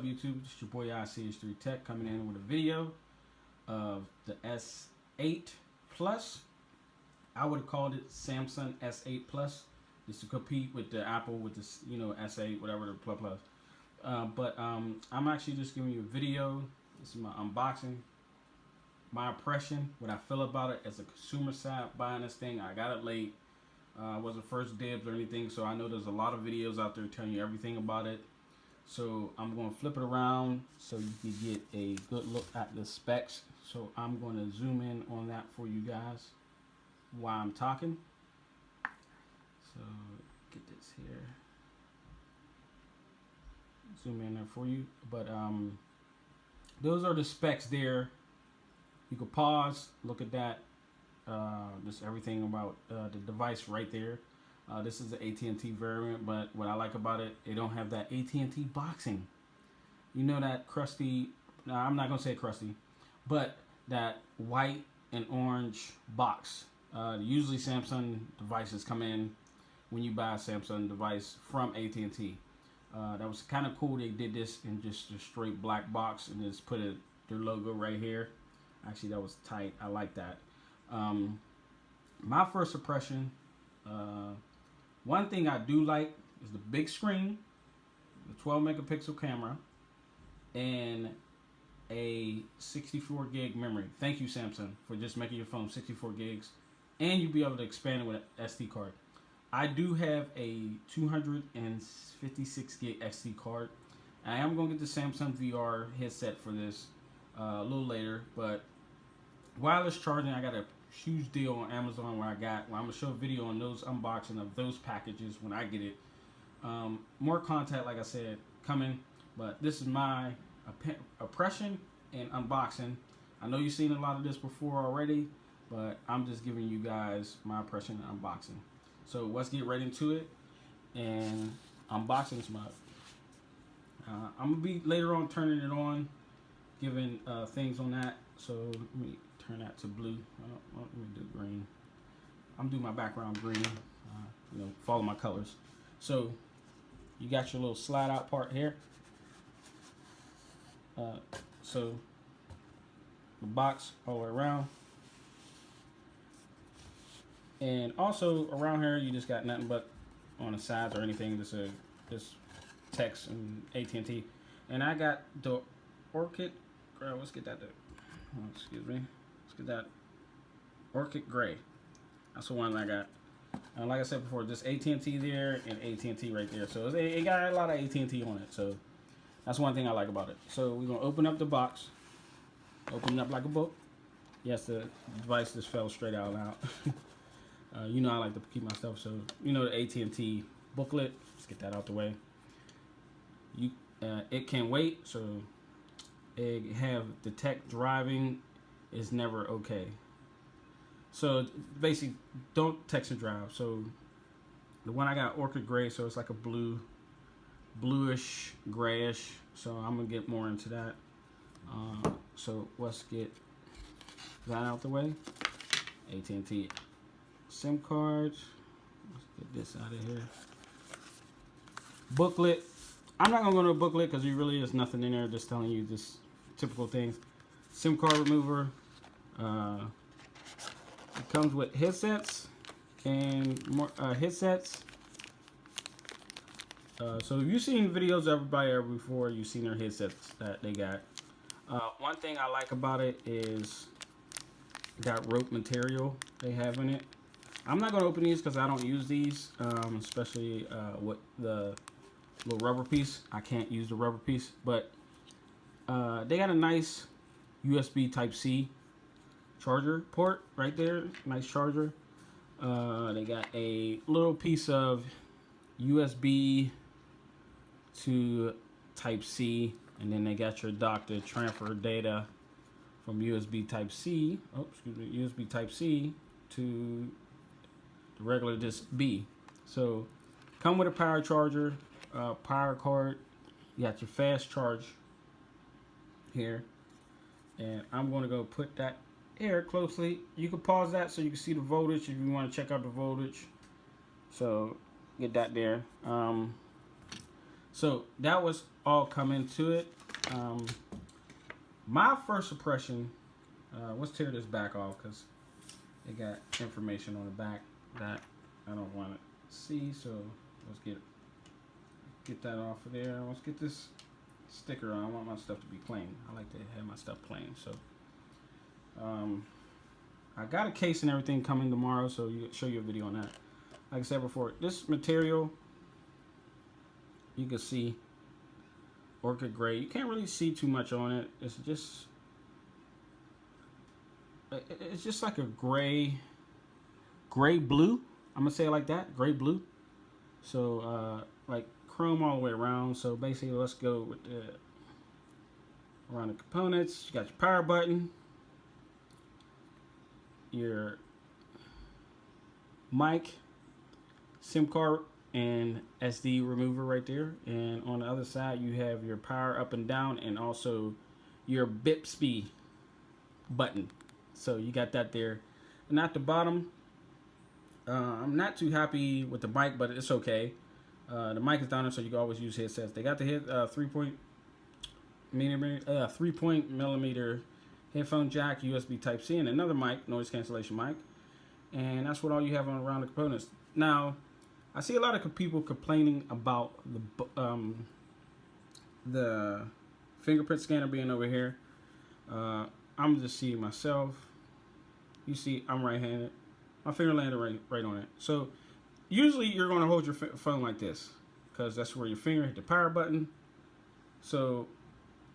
YouTube, it's your boy ich3tech coming in with a video of the S8 Plus. I would have called it Samsung S8 Plus, just to compete with the Apple with this, S8, whatever the plus plus. But I'm actually just giving you a video. This is my unboxing, my impression, what I feel about it as a consumer side buying this thing. I got it late. Wasn't first dibs or anything, so I know there's a lot of videos out there telling you everything about it. So I'm going to flip it around so you can get a good look at the specs. So I'm going to zoom in on that for you guys while I'm talking. So get this here, zoom in there for you. But those are the specs there. You can pause, look at that. Just everything about the device right there. This is the AT&T variant, but what I like about it, it don't have that AT&T boxing. You know that crusty, no, I'm not going to say crusty, but that white and orange box. Usually Samsung devices come in when you buy a Samsung device from AT&T. That was kind of cool. They did this in just a straight black box and just put their logo right here. Actually, that was tight. I like that. My first impression, one thing I do like is the big screen, the 12 megapixel camera, and a 64 gig memory. Thank you, Samsung, for just making your phone 64 gigs, and you'll be able to expand it with an SD card. I do have a 256 gig SD card. I am going to get the Samsung VR headset for this a little later, but wireless charging, I got a huge deal on Amazon where I'm going to show a video on those unboxing of those packages when I get it. More content, like I said, coming, but this is my impression and unboxing. I know you've seen a lot of this before already, but I'm just giving you guys my impression and unboxing. So let's get right into it and unboxing this mug. I'm going to be later on turning it on, giving things on that. So let me turn that to blue. Let me do green. I'm doing my background green. Follow my colors. So you got your little slide out part here. So the box all the way around. And also around here, you just got nothing but on the sides or anything. Just text and AT&T. And I got the Orchid. Let's get that. Excuse me. Let's get that Orchid Gray. That's the one I got. And like I said before, just AT&T there and AT&T right there. So it got a lot of AT&T on it. So that's one thing I like about it. So we're gonna open up the box. Open it up like a book. Yes, the device just fell straight out now. I like to keep my stuff. So the AT&T booklet. Let's get that out the way. It can wait. So it have detect driving is never okay. So basically, don't text and drive. So the one I got, Orchid Gray, so it's like a bluish, grayish. So I'm gonna get more into that. So let's get that out the way. AT&T SIM cards. Let's get this out of here. Booklet. I'm not gonna go to a booklet because there really is nothing in there. Just telling you just typical things. SIM card remover. It comes with headsets and more headsets. So if you've seen videos of everybody before, you've seen their headsets that they got. One thing I like about it is that rope material they have in it. I'm not going to open these because I don't use these, especially with the little rubber piece. I can't use the rubber piece, but they got a nice USB Type-C charger port right there. Nice charger. They got a little piece of USB to Type-C, and then they got your dock to transfer data from USB Type-C. USB Type-C to the regular disc B. So come with a power charger, power cord. You got your fast charge here, and I'm going to go put that here closely. You can pause that so you can see the voltage if you want to check out the voltage. So get that there. So that was all coming to it. My first impression, let's tear this back off because it got information on the back that I don't want to see. So let's get that off of there. Let's get this sticker on. I want my stuff to be plain. I like to have my stuff plain. So I got a case and everything coming tomorrow, so you show you a video on that. Like I said before, this material, you can see orchid gray. You can't really see too much on it. It's just like a gray blue. I'm gonna say it like that, gray blue. So like chrome all the way around. So basically, let's go with around the components. You got your power button, your mic, SIM card, and SD remover right there. And on the other side, you have your power up and down, and also your Bixby button. So you got that there. And at the bottom, I'm not too happy with the mic, but it's okay. The mic is down there, so you can always use headsets. They got the 3 millimeter headphone jack, USB Type-C, and another mic, noise cancellation mic. And that's what all you have on around the components. Now, I see a lot of people complaining about the fingerprint scanner being over here. I'm just seeing myself. You see, I'm right-handed. My finger landed right on it. So usually you're going to hold your phone like this because that's where your finger hit the power button. So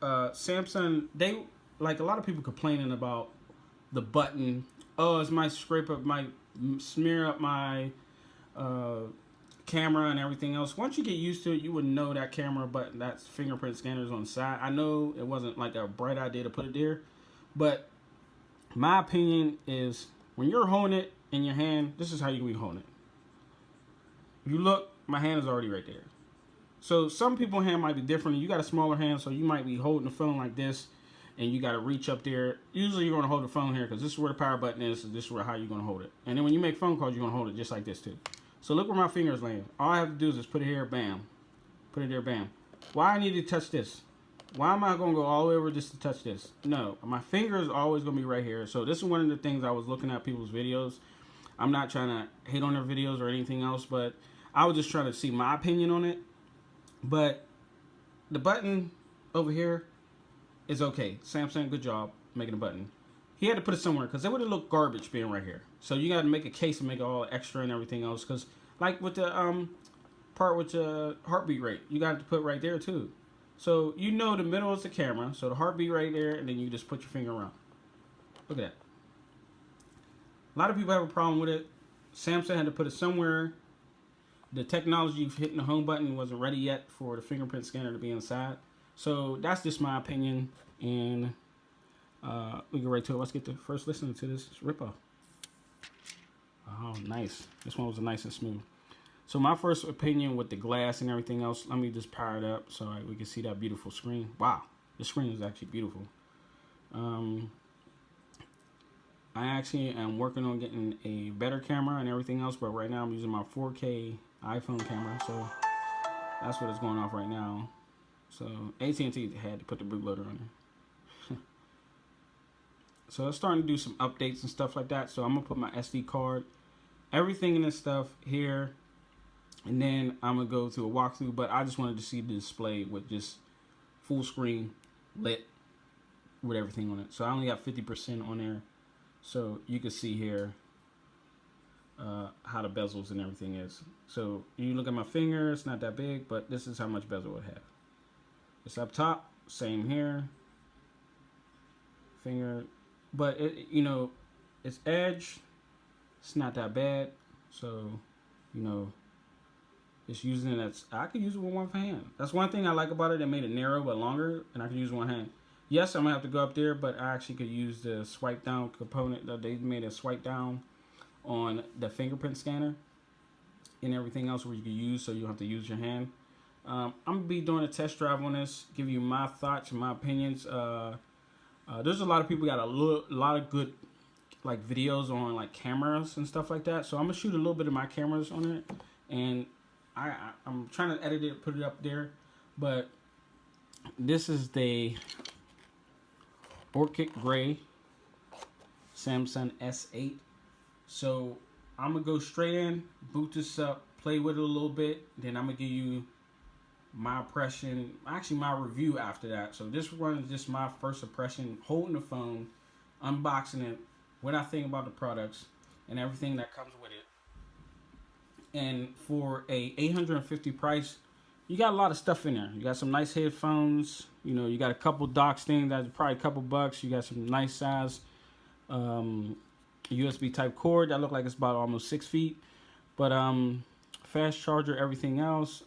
Samsung, they like a lot of people complaining about the button. Oh, it might scrape up, might smear up my camera and everything else. Once you get used to it, you would know that camera button, that fingerprint scanner is on the side. I know it wasn't like a bright idea to put it there, but my opinion is when you're holding it in your hand, this is how you be holding it. If you look, my hand is already right there. So some people's hand might be different. You got a smaller hand, so you might be holding the phone like this, and you got to reach up there. Usually you're going to hold the phone here because this is where the power button is. So this is how you're going to hold it. And then when you make phone calls, you're going to hold it just like this too. So look where my fingers land. All I have to do is just put it here, bam. Put it there, bam. Why I need to touch this? Why am I going to go all the way over just to touch this? No, my finger is always going to be right here. So this is one of the things I was looking at people's videos. I'm not trying to hate on their videos or anything else, but I was just trying to see my opinion on it. But the button over here is okay. Samsung, good job making a button. He had to put it somewhere because it would have looked garbage being right here. So you got to make a case and make it all extra and everything else. Because like with the part with the heartbeat rate, you got to put right there too. So you know the middle is the camera. So the heartbeat right there, and then you just put your finger around. Look at that. A lot of people have a problem with it. Samsung had to put it somewhere. The technology of hitting the home button wasn't ready yet for the fingerprint scanner to be inside. So that's just my opinion, and we get right to it. Let's get to first listening to this ripoff. Oh, nice. This one was nice and smooth. So my first opinion with the glass and everything else, let me just power it up so we can see that beautiful screen. Wow, the screen is actually beautiful. I actually am working on getting a better camera and everything else, but right now I'm using my 4K iPhone camera, so that's what is going off right now. So AT&T had to put the bootloader on there. So it's starting to do some updates and stuff like that. So I'm gonna put my SD card, everything in this stuff here, and then I'm gonna go through a walkthrough. But I just wanted to see the display with just full screen lit with everything on it. So I only got 50% on there, so you can see here how the bezels and everything is. So you look at my finger, it's not that big, but this is how much bezel it have. It's up top, same here, finger, but it, you know, it's edge, it's not that bad. So, you know, it's using it. I could use it with one hand. That's one thing I like about it. They made it narrow but longer, and I can use one hand. Yes, I'm gonna have to go up there, but I actually could use the swipe down component. They made a swipe down on the fingerprint scanner and everything else where you can use, so you don't have to use your hand. I'm gonna be doing a test drive on this, give you my thoughts and my opinions. There's a lot of people got a lot of good like videos on like cameras and stuff like that. So I'm gonna shoot a little bit of my cameras on it, and I'm trying to edit it, put it up there. But this is the Orchid Gray Samsung S8. So I'm gonna go straight in, boot this up, play with it a little bit, then I'm gonna give you my impression, actually my review after that. So this one is just my first impression, holding the phone, unboxing it, what I think about the products, and everything that comes with it. And for a $850 price, you got a lot of stuff in there. You got some nice headphones. You know, you got a couple docks things that's probably a couple bucks. You got some nice size USB type cord that look like it's about almost 6 feet. But fast charger, everything else.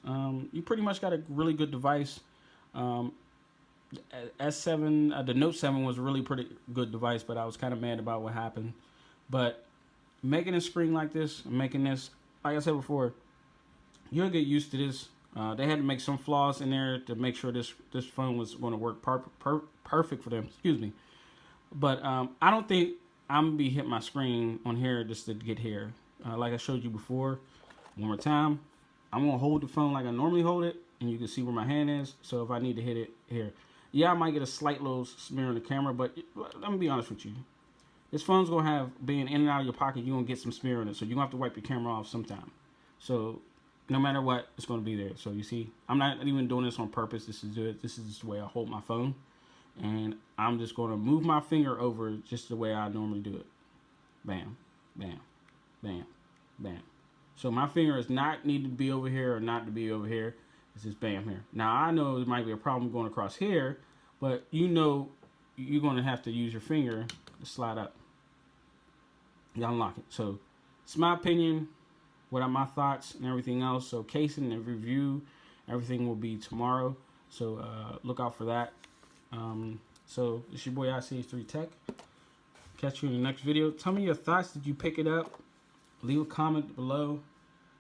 You pretty much got a really good device. S7, the Note 7 was a really pretty good device, but I was kind of mad about what happened. But making a screen like this, making this, like I said before, you'll get used to this. They had to make some flaws in there to make sure this phone was going to work perfect for them. Excuse me. But I don't think I'm going to be hitting my screen on here just to get here. Like I showed you before, one more time, I'm going to hold the phone like I normally hold it, and you can see where my hand is. So if I need to hit it here. Yeah, I might get a slight little smear on the camera, but let me be honest with you. This phone's going to have, being in and out of your pocket, you're going to get some smear on it. So you're going to have to wipe your camera off sometime. So no matter what, it's going to be there. So you see, I'm not even doing this on purpose. This is just the way I hold my phone. And I'm just going to move my finger over just the way I normally do it. Bam, bam, bam, bam. So my finger is not need to be over here or not to be over here. It's just bam here. Now I know there might be a problem going across here, but you know you're going to have to use your finger to slide up. You unlock it. So it's my opinion. What are my thoughts and everything else? So casing and review, everything will be tomorrow. So look out for that. So it's your boy ich3tech. Catch you in the next video. Tell me your thoughts. Did you pick it up? Leave a comment below.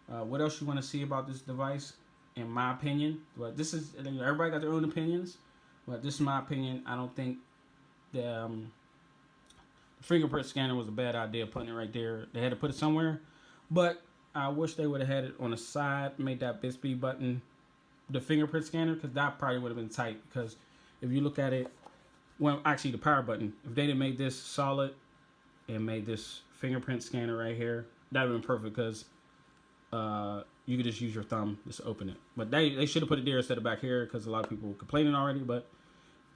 What else you want to see about this device? In my opinion, but this is, everybody got their own opinions. But this is my opinion. I don't think the fingerprint scanner was a bad idea putting it right there. They had to put it somewhere, but I wish they would have had it on the side, made that Bisbee button the fingerprint scanner, because that probably would have been tight. Because if you look at it, well, actually the power button, if they didn't make this solid and made this fingerprint scanner right here, that would have been perfect, because you could just use your thumb just to open it. But they should have put it there instead of back here, because a lot of people were complaining already. But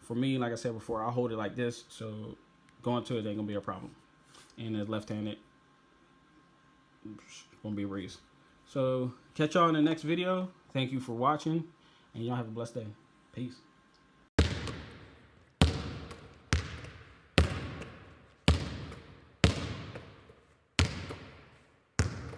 for me, like I said before, I'll hold it like this, so going to it ain't gonna be a problem. And the left-handed, gonna be a breeze. So catch y'all in the next video. Thank you for watching, and y'all have a blessed day. Peace.